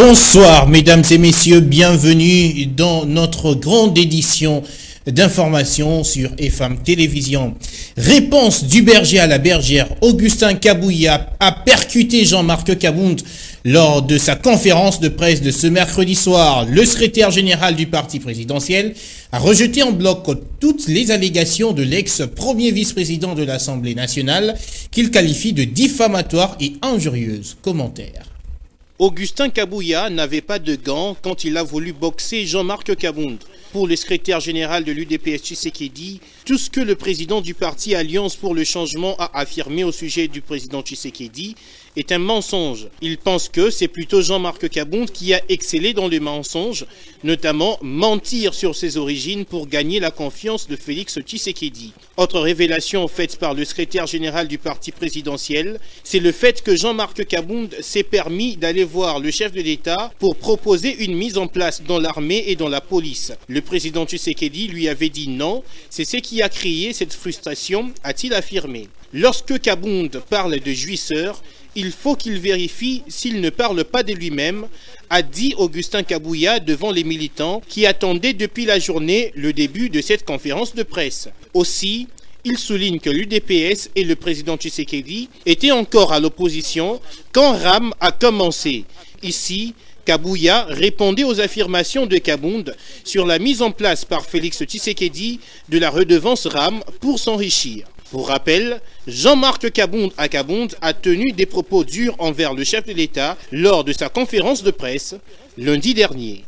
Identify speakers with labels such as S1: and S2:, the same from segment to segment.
S1: Bonsoir mesdames et messieurs, bienvenue dans notre grande édition d'information sur EFAM Télévision. Réponse du berger à la bergère, Augustin Kabouya a percuté Jean-Marc Kabound lors de sa conférence de presse de ce mercredi soir. Le secrétaire général du parti présidentiel a rejeté en bloc toutes les allégations de l'ex-premier vice-président de l'Assemblée nationale qu'il qualifie de diffamatoires et injurieuses. Commentaire. Augustin Kabouya n'avait pas de gants quand il a voulu boxer Jean-Marc Kabound. Pour le secrétaire général de l'UDPS Tshisekedi, tout ce que le président du parti Alliance pour le changement a affirmé au sujet du président Tshisekedi est un mensonge. Il pense que c'est plutôt Jean-Marc Kabound qui a excellé dans le mensonge, notamment mentir sur ses origines pour gagner la confiance de Félix Tshisekedi. Autre révélation faite par le secrétaire général du parti présidentiel, c'est le fait que Jean-Marc Kabound s'est permis d'aller voir le chef de l'État pour proposer une mise en place dans l'armée et dans la police. Le président Tshisekedi lui avait dit non, c'est ce qui a créé cette frustration, a-t-il affirmé. Lorsque Kabound parle de jouisseur, il faut qu'il vérifie s'il ne parle pas de lui-même, a dit Augustin Kabouya devant les militants qui attendaient depuis la journée le début de cette conférence de presse. Aussi, il souligne que l'UDPS et le président Tshisekedi étaient encore à l'opposition quand RAM a commencé. Ici, Kabouya répondait aux affirmations de Kabound sur la mise en place par Félix Tshisekedi de la redevance RAM pour s'enrichir. Pour rappel, Jean-Marc Kabound a tenu des propos durs envers le chef de l'État lors de sa conférence de presse lundi dernier.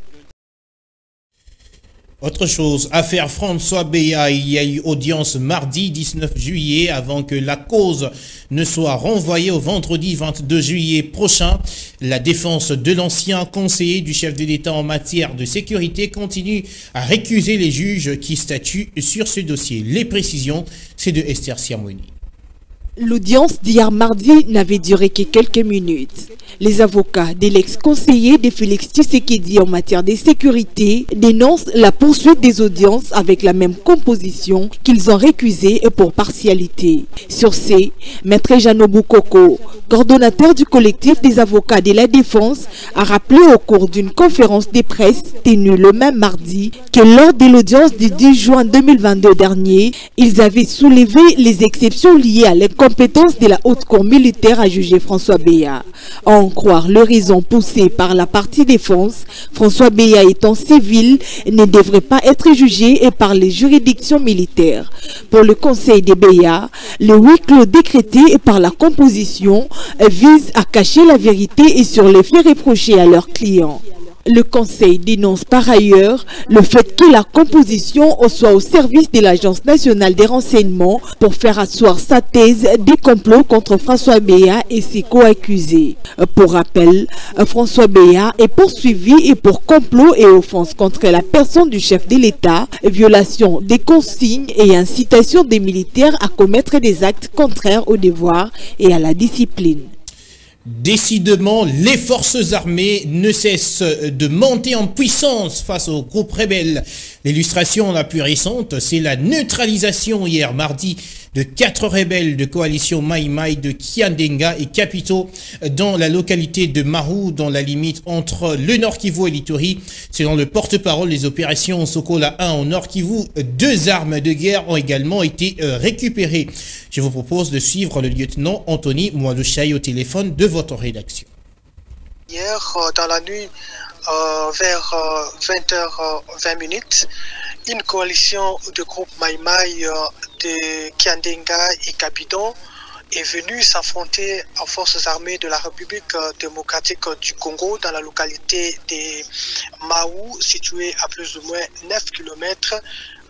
S1: Autre chose, affaire François Béat, il y a eu audience mardi 19 juillet avant que la cause ne soit renvoyée au vendredi 22 juillet prochain. La défense de l'ancien conseiller du chef de l'État en matière de sécurité continue à récuser les juges qui statuent sur ce dossier. Les précisions, c'est de Esther Siamouni.
S2: L'audience d'hier mardi n'avait duré que quelques minutes. Les avocats de l'ex-conseiller de Félix Tshisekedi en matière de sécurité dénoncent la poursuite des audiences avec la même composition qu'ils ont récusée pour partialité. Sur ce, Maître Jeannot Boukoko, coordonnateur du collectif des avocats de la défense, a rappelé au cours d'une conférence de presse tenue le même mardi que lors de l'audience du 10 juin 2022 dernier, ils avaient soulevé les exceptions liées à l'incompétence de la haute cour militaire à juger François Béat. À en croire l'horizon poussé par la partie défense, François Béat étant civil ne devrait pas être jugé par les juridictions militaires. Pour le conseil des Béat, le huis clos décrété par la composition vise à cacher la vérité sur les faits reprochés à leurs clients. Le Conseil dénonce par ailleurs le fait que la composition soit au service de l'Agence nationale des renseignements pour faire asseoir sa thèse des complots contre François Béat et ses co-accusés. Pour rappel, François Béat est poursuivi pour complot et offense contre la personne du chef de l'État, violation des consignes et incitation des militaires à commettre des actes contraires au devoir et à la discipline.
S1: Décidément, les forces armées ne cessent de monter en puissance face aux groupes rebelles. L'illustration la plus récente, c'est la neutralisation hier mardi de 4 rebelles de coalition Maï Maï de Kiandenga et Kapito dans la localité de Mahou, dans la limite entre le Nord Kivu et l'Ituri. Selon le porte-parole des opérations Sokola 1 au Nord Kivu, 2 armes de guerre ont également été récupérées. Je vous propose de suivre le lieutenant Anthony Mouadouchaï au téléphone de votre rédaction.
S3: Hier, dans la nuit, vers 20h20, une coalition de groupes Maï Maï de Kiandenga et Kapidon est venue s'affronter aux forces armées de la République démocratique du Congo dans la localité de Mahou, située à plus ou moins 9 km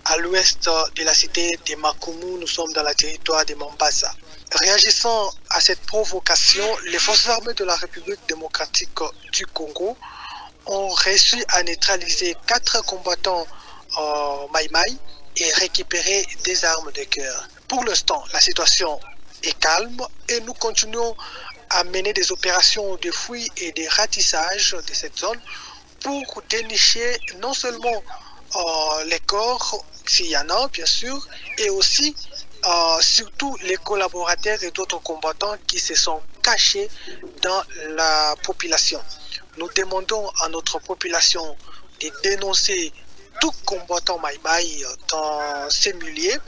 S3: à l'ouest de la cité de Makumu. Nous sommes dans le territoire de Mombasa. Réagissant à cette provocation, les forces armées de la République démocratique du Congo ont réussi à neutraliser 4 combattants Maï Maï et récupérer des armes de guerre. Pour l'instant, la situation est calme et nous continuons à mener des opérations de fouille et de ratissage de cette zone pour dénicher non seulement les corps, s'il y en a bien sûr, et aussi surtout les collaborateurs et d'autres combattants qui se sont cachés dans la population. Nous demandons à notre population de dénoncer tout combattant Maïmaï dans ces milieux.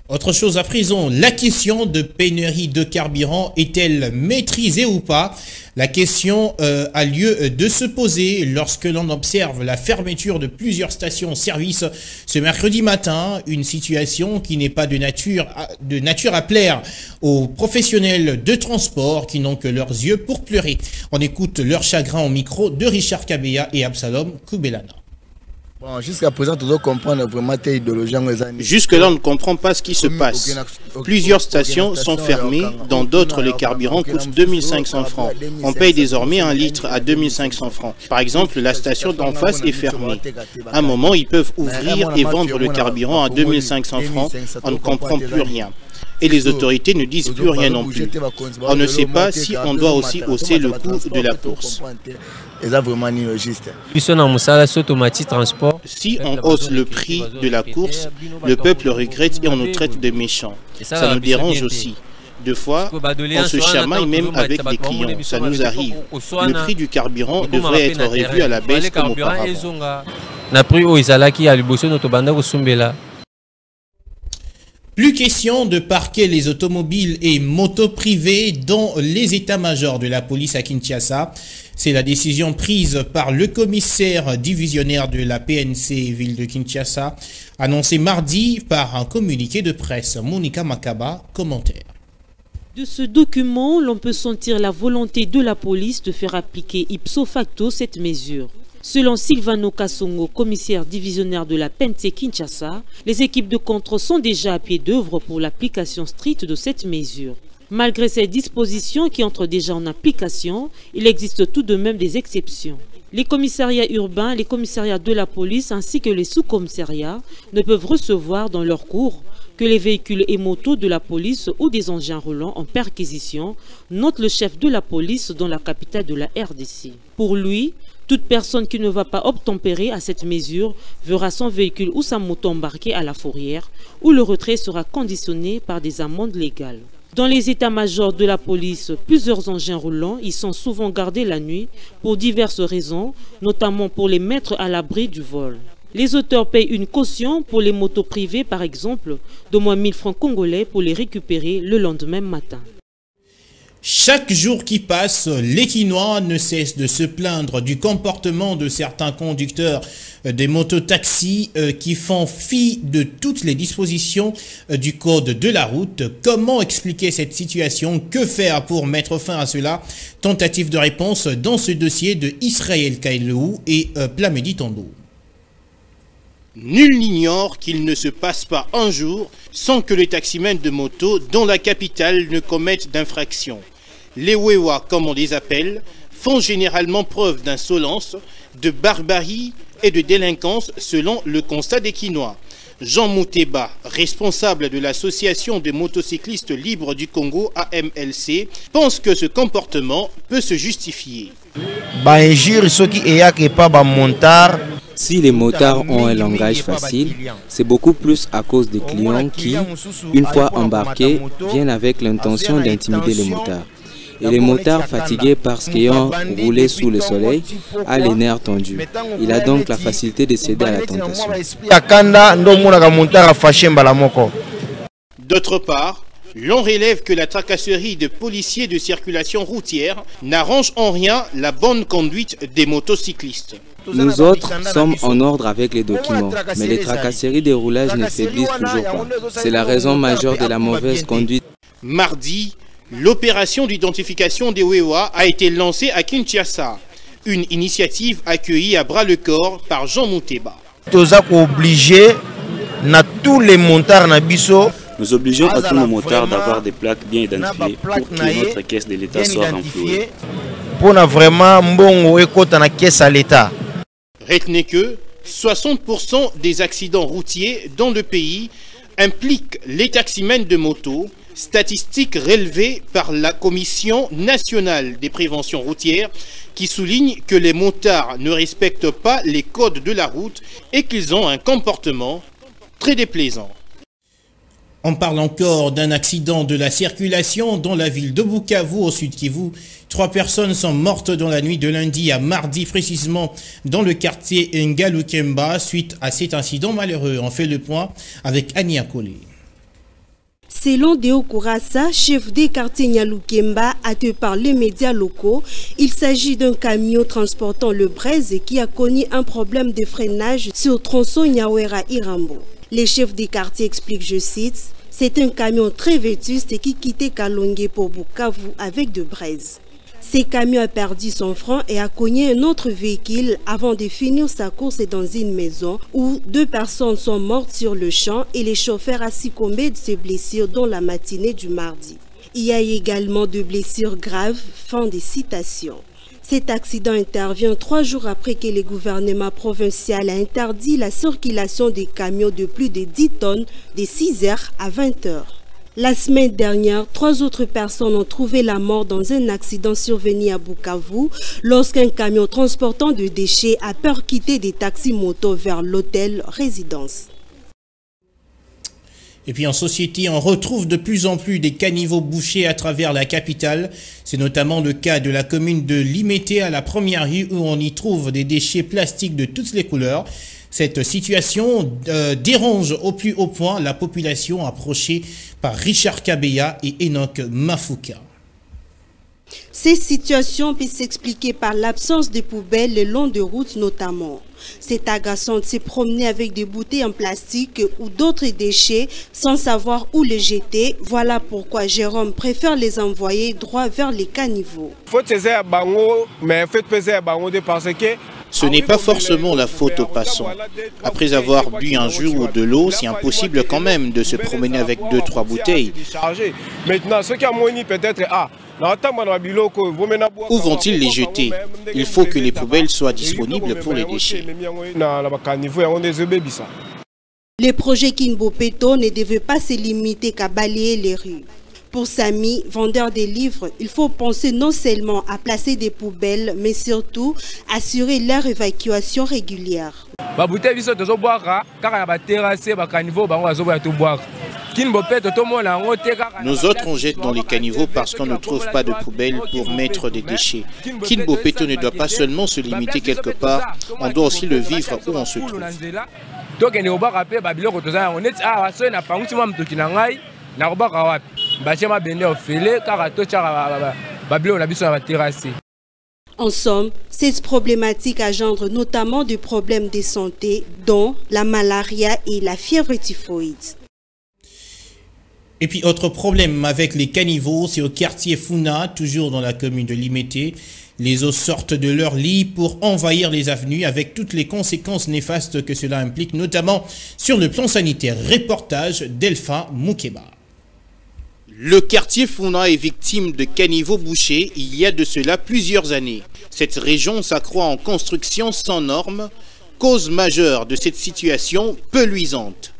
S1: Autre chose à présent, la question de pénurie de carburant est-elle maîtrisée ou pas? La question a lieu de se poser lorsque l'on observe la fermeture de plusieurs stations-service ce mercredi matin, une situation qui n'est pas de nature à plaire aux professionnels de transport qui n'ont que leurs yeux pour pleurer. On écoute leur chagrin au micro de Richard Kabeya et Absalom Koubelana.
S4: Bon, jusqu'à présent, tu dois comprendre vraiment tes idéologies.
S5: Jusque-là, on ne comprend pas ce qui se passe. Plusieurs stations sont fermées, dans d'autres, les carburants coûtent 2500 francs. On paye désormais un litre à 2500 francs. Par exemple, la station d'en face est fermée. À un moment, ils peuvent ouvrir et vendre le carburant à 2500 francs. On ne comprend plus rien. Et les autorités ne disent plus rien non plus. On ne sait pas si on doit aussi hausser le coût de la course. Si on hausse le prix de la course, le peuple regrette et on nous traite de méchants. Ça nous dérange aussi. Deux fois, on se chamaille même avec des clients. Ça nous arrive. Le prix du carburant devrait être revu à la baisse comme auparavant.
S1: Plus question de parquer les automobiles et motos privées dans les états-majors de la police à Kinshasa. C'est la décision prise par le commissaire divisionnaire de la PNC ville de Kinshasa, annoncée mardi par un communiqué de presse. Monica Makaba, commentaire.
S6: De ce document, l'on peut sentir la volonté de la police de faire appliquer ipso facto cette mesure. Selon Silvano Kassongo, commissaire divisionnaire de la PNC Kinshasa, les équipes de contrôle sont déjà à pied d'œuvre pour l'application stricte de cette mesure. Malgré ces dispositions qui entrent déjà en application, il existe tout de même des exceptions. Les commissariats urbains, les commissariats de la police ainsi que les sous-commissariats ne peuvent recevoir dans leur cours que les véhicules et motos de la police ou des engins roulants en perquisition, note le chef de la police dans la capitale de la RDC. Pour lui, toute personne qui ne va pas obtempérer à cette mesure verra son véhicule ou sa moto embarquée à la fourrière, où le retrait sera conditionné par des amendes légales. Dans les états-majors de la police, plusieurs engins roulants y sont souvent gardés la nuit pour diverses raisons, notamment pour les mettre à l'abri du vol. Les auteurs payent une caution pour les motos privées, par exemple, d'au moins 1000 francs congolais pour les récupérer le lendemain matin.
S1: Chaque jour qui passe, les Kinois ne cessent de se plaindre du comportement de certains conducteurs des mototaxis qui font fi de toutes les dispositions du code de la route. Comment expliquer cette situation? Que faire pour mettre fin à cela? Tentative de réponse dans ce dossier de Israël Kailou et Plamedi Tondo.
S5: Nul n'ignore qu'il ne se passe pas un jour sans que les taximens de moto dans la capitale ne commettent d'infractions. Les Wewa, comme on les appelle, font généralement preuve d'insolence, de barbarie et de délinquance selon le constat des Kinois. Jean Mouteba, responsable de l'association des motocyclistes libres du Congo AMLC, pense que ce comportement peut se justifier.
S7: Si les motards ont un langage facile, c'est beaucoup plus à cause des clients qui, une fois embarqués, viennent avec l'intention d'intimider les motards. Et les motards fatigués parce qu'ils ont roulé sous le soleil a les nerfs tendus. Il a donc la facilité de céder à la tentation.
S5: D'autre part, l'on relève que la tracasserie de policiers de circulation routière n'arrange en rien la bonne conduite des motocyclistes.
S7: Nous autres sommes en ordre avec les documents, mais les tracasseries des roulages ne faiblissent toujours pas. C'est la raison majeure de la mauvaise conduite.
S5: Mardi, l'opération d'identification des Wewa a été lancée à Kinshasa, une initiative accueillie à bras-le-corps par Jean Mouteba.
S4: Nous obligeons à tous nos motards d'avoir des plaques bien identifiées pour que notre caisse de l'État soit renflouée.
S5: Retenez que 60% des accidents routiers dans le pays impliquent les taximens de moto, statistiques relevées par la Commission nationale des préventions routières qui souligne que les motards ne respectent pas les codes de la route et qu'ils ont un comportement très déplaisant.
S1: On parle encore d'un accident de la circulation dans la ville de Bukavu, au sud Kivu. 3 personnes sont mortes dans la nuit de lundi à mardi, précisément dans le quartier Ngalukemba, suite à cet incident malheureux. On fait le point avec Annie Akole.
S8: Selon Deo Kourassa, chef des quartiers Ngalukemba, hâté par les médias locaux, il s'agit d'un camion transportant le braise qui a connu un problème de freinage sur tronçon Nyawera-Irambo. Les chefs des quartiers expliquent, je cite, « C'est un camion très vétuste qui quittait Kalonge pour Bukavu avec de braise. Ce camion a perdu son frein et a cogné un autre véhicule avant de finir sa course dans une maison où 2 personnes sont mortes sur le champ et les chauffeurs a succombé de ses blessures dans la matinée du mardi. Il y a également 2 blessures graves. » Fin des citations. Cet accident intervient 3 jours après que le gouvernement provincial a interdit la circulation des camions de plus de 10 tonnes de 6h à 20h. La semaine dernière, 3 autres personnes ont trouvé la mort dans un accident survenu à Bukavu lorsqu'un camion transportant de déchets a percuté des taxis-motos vers l'hôtel-résidence.
S1: Et puis en société, on retrouve de plus en plus des caniveaux bouchés à travers la capitale. C'est notamment le cas de la commune de Limete à la première rue où on y trouve des déchets plastiques de toutes les couleurs. Cette situation dérange au plus haut point la population, approchée par Richard Kabeya et Enoch Mafuka.
S8: Ces situations peuvent s'expliquer par l'absence de poubelles le long de routes notamment. C'est agaçant de se promener avec des bouteilles en plastique ou d'autres déchets sans savoir où les jeter. Voilà pourquoi Jérôme préfère les envoyer droit vers les caniveaux.
S5: Ce n'est pas forcément la faute aux passants. Après avoir bu un jus ou de l'eau, c'est impossible quand même de se promener avec 2-3 bouteilles. Maintenant, ceux qui ont moins peut-être où vont-ils les jeter? Il faut que les poubelles soient disponibles pour les déchets.
S8: Les projets Kinbopeto ne devaient pas se limiter qu'à balayer les rues. Pour Samy, vendeur des livres, il faut penser non seulement à placer des poubelles, mais surtout assurer leur évacuation régulière.
S5: Nous autres, on jette dans les caniveaux parce qu'on ne trouve pas de poubelle pour mettre des déchets. Kinbopeto ne doit pas seulement se limiter quelque part, on doit aussi le vivre où on se trouve.
S8: En somme, cette problématique engendre notamment des problèmes de santé, dont la malaria et la fièvre typhoïde.
S1: Et puis, autre problème avec les caniveaux, c'est au quartier Funa, toujours dans la commune de Limete. Les eaux sortent de leur lit pour envahir les avenues avec toutes les conséquences néfastes que cela implique, notamment sur le plan sanitaire. Reportage d'Elfa Moukeba.
S5: Le quartier Funa est victime de caniveaux bouchés il y a de cela plusieurs années. Cette région s'accroît en construction sans normes, cause majeure de cette situation peu luisante.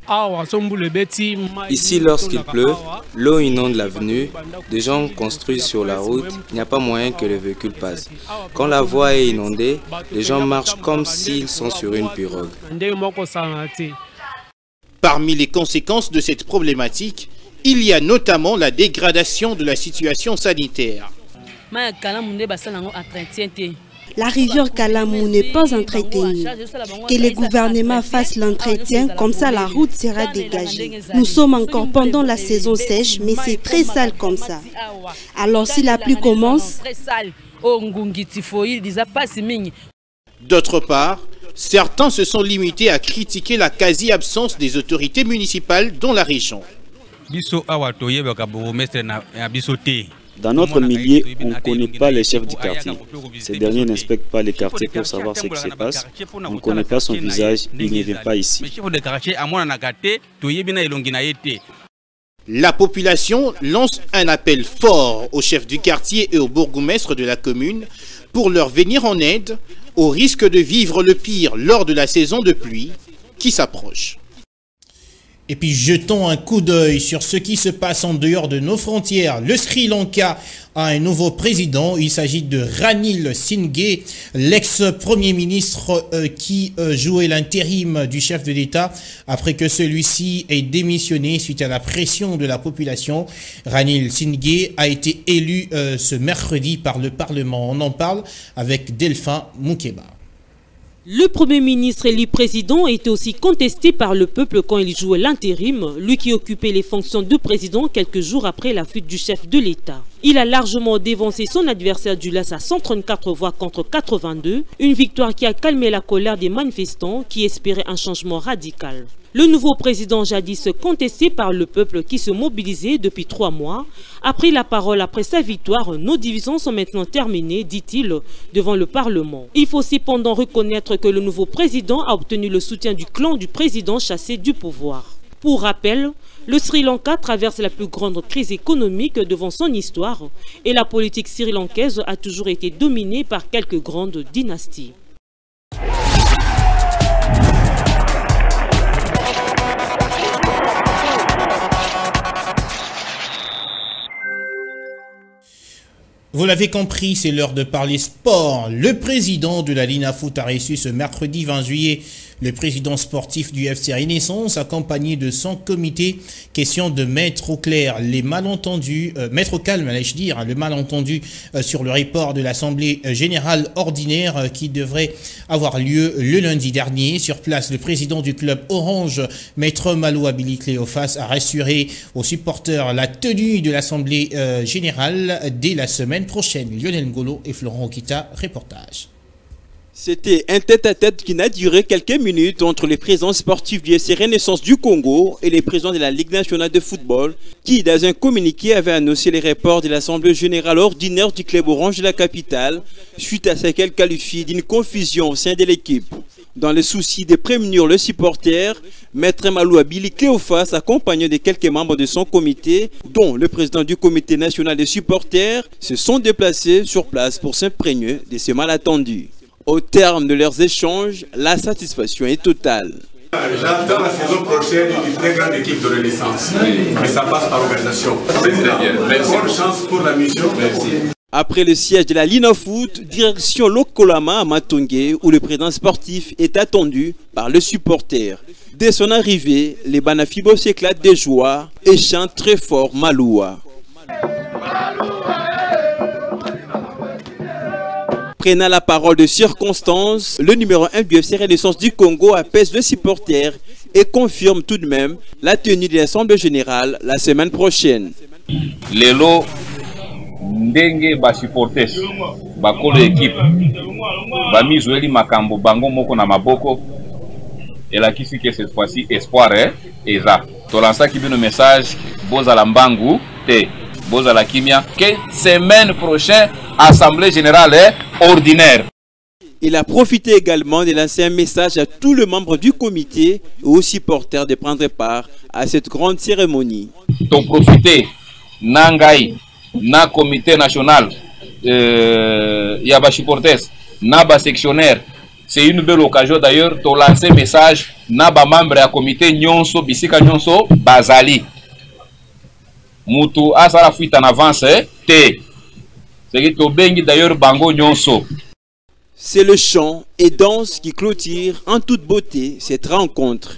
S7: Ici, lorsqu'il pleut, l'eau inonde l'avenue, des gens construisent sur la route, il n'y a pas moyen que les véhicules passent. Quand la voie est inondée, les gens marchent comme s'ils sont sur une pirogue.
S5: Parmi les conséquences de cette problématique, il y a notamment la dégradation de la situation sanitaire.
S8: La rivière Kalamou n'est pas entretenue. Que le gouvernement fasse l'entretien, comme ça la route sera dégagée. Nous sommes encore pendant la saison sèche, mais c'est très sale comme ça. Alors si la pluie commence...
S5: D'autre part, certains se sont limités à critiquer la quasi-absence des autorités municipales dans la région.
S4: Dans notre milieu, on ne connaît pas les chefs du quartier. Ces derniers n'inspectent pas les quartiers pour savoir ce qui se passe. On ne connaît pas son visage, il ne vient pas ici.
S5: La population lance un appel fort aux chefs du quartier et au bourgmestre de la commune pour leur venir en aide au risque de vivre le pire lors de la saison de pluie qui s'approche.
S1: Et puis jetons un coup d'œil sur ce qui se passe en dehors de nos frontières. Le Sri Lanka a un nouveau président. Il s'agit de Ranil Singhe, l'ex-premier ministre qui jouait l'intérim du chef de l'État après que celui-ci ait démissionné suite à la pression de la population. Ranil Singhe a été élu ce mercredi par le Parlement. On en parle avec Delphin Moukeba.
S6: Le Premier ministre élu président était aussi contesté par le peuple quand il jouait l'intérim, lui qui occupait les fonctions de président quelques jours après la fuite du chef de l'État. Il a largement dévancé son adversaire du LAS à 134 voix contre 82, une victoire qui a calmé la colère des manifestants qui espéraient un changement radical. Le nouveau président jadis contesté par le peuple qui se mobilisait depuis 3 mois a pris la parole après sa victoire. Nos divisions sont maintenant terminées, dit-il, devant le Parlement. Il faut cependant reconnaître que le nouveau président a obtenu le soutien du clan du président chassé du pouvoir. Pour rappel, le Sri Lanka traverse la plus grande crise économique devant son histoire et la politique sri-lankaise a toujours été dominée par quelques grandes dynasties.
S1: Vous l'avez compris, c'est l'heure de parler sport. Le président de la Linafoot a reçu ce mercredi 20 juillet le président sportif du FC Renaissance, accompagné de son comité. Question de mettre au clair les malentendus, mettre au calme, allais-je dire, le malentendu sur le report de l'Assemblée générale ordinaire qui devrait avoir lieu le lundi dernier. Sur place, le président du club Orange, Maître Maloua Billy Cléophas, a rassuré aux supporters la tenue de l'Assemblée générale dès la semaine prochaine. Lionel Ngolo et Florent Okita, reportage.
S9: C'était un tête-à-tête qui n'a duré quelques minutes entre les présidents sportifs du FC Renaissance du Congo et les présidents de la Ligue nationale de football qui, dans un communiqué, avaient annoncé les reports de l'Assemblée générale ordinaire du club Orange de la capitale suite à ce qu'elle qualifie d'une confusion au sein de l'équipe. Dans le souci de prémunir le supporter, Maître Maloua Billy Cléophas, accompagné de quelques membres de son comité, dont le président du comité national des supporters, se sont déplacés sur place pour s'imprégner de ce malentendu. Au terme de leurs échanges, la satisfaction est totale.
S10: J'attends la saison prochaine une très grande équipe de Renaissance, mais ça passe par l'organisation. Bonne chance pour la mission. Merci.
S9: Après le siège de la Linafoot, direction Lokolama à Matongé, où le président sportif est attendu par le supporter. Dès son arrivée, les Banafibos s'éclatent de joie et chantent très fort Maloua. Prenant la parole de circonstance, le numéro 1 du FC Renaissance du Congo apaise le supporter et confirme tout de même la tenue de l'Assemblée générale la semaine prochaine.
S11: Lelo ndenge ba supporters bakolo équipe ba mizueli makambo bango moko na maboko et la kisi que cette fois-ci espoir est ça. To lança qui bino message bozala mbangu te bozala kimia que semaine prochaine Assemblée générale ordinaire.
S9: Il a profité également de lancer un message à tous les membres du comité et aux supporters de prendre part à cette grande cérémonie.
S11: Donc profiter nangai na comité national yaba supporters naba sectionnaire. C'est une belle occasion d'ailleurs de lancer un message naba membre à comité nyonso bisika nyonso bazali. Mutu asala fuite en avance te.
S9: C'est le chant et danse qui clôture en toute beauté cette rencontre.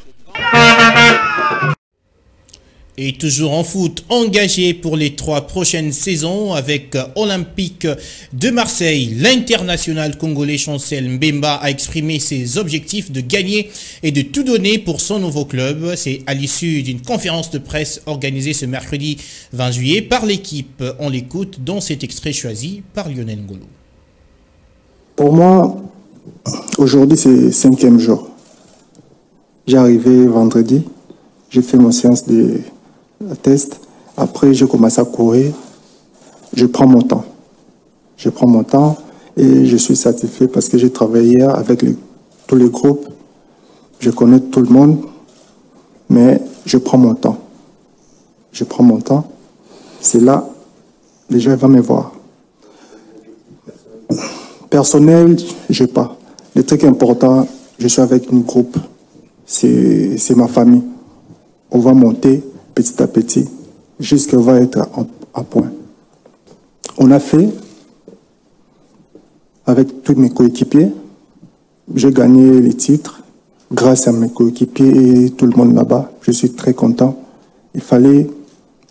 S1: Et toujours en foot, engagé pour les 3 prochaines saisons avec Olympique de Marseille. L'international congolais Chancel Mbemba a exprimé ses objectifs de gagner et de tout donner pour son nouveau club. C'est à l'issue d'une conférence de presse organisée ce mercredi 20 juillet par l'équipe. On l'écoute dans cet extrait choisi par Lionel Ngolo.
S12: Pour moi, aujourd'hui c'est le 5e jour. J'ai arrivé vendredi, j'ai fait mon séance de test. Après, je commence à courir. Je prends mon temps. Je prends mon temps et je suis satisfait parce que j'ai travaillé avec tous les groupes. Je connais tout le monde, mais je prends mon temps. Je prends mon temps. C'est là, les gens vont me voir. Personnel, je n'ai pas. Le truc important, je suis avec un groupe. C'est ma famille. on va monter petit à petit jusqu'à va être à point. On a fait avec tous mes coéquipiers. J'ai gagné les titres grâce à mes coéquipiers et tout le monde là-bas. Je suis très content. Il fallait,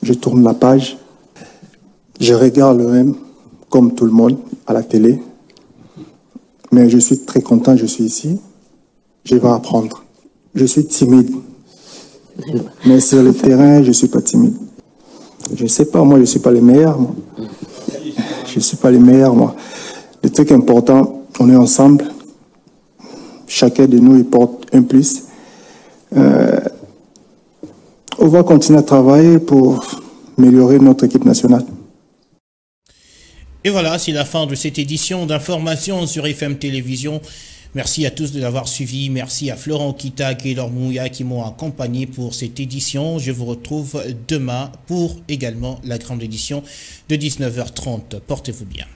S12: je tourne la page. Je regarde le même comme tout le monde à la télé. Mais je suis très content, je suis ici. Je vais apprendre. Je suis timide. Mais sur le terrain, je ne suis pas timide. Je ne sais pas, moi, je ne suis pas le meilleur. Moi. Je ne suis pas le meilleur, moi. Le truc important, on est ensemble. Chacun de nous, il porte un plus. On va continuer à travailler pour améliorer notre équipe nationale.
S1: Et voilà, c'est la fin de cette édition d'information sur FM Télévision. Merci à tous de l'avoir suivi. Merci à Florent Kitak et Laure Mouya qui m'ont accompagné pour cette édition. Je vous retrouve demain pour également la grande édition de 19h30. Portez-vous bien.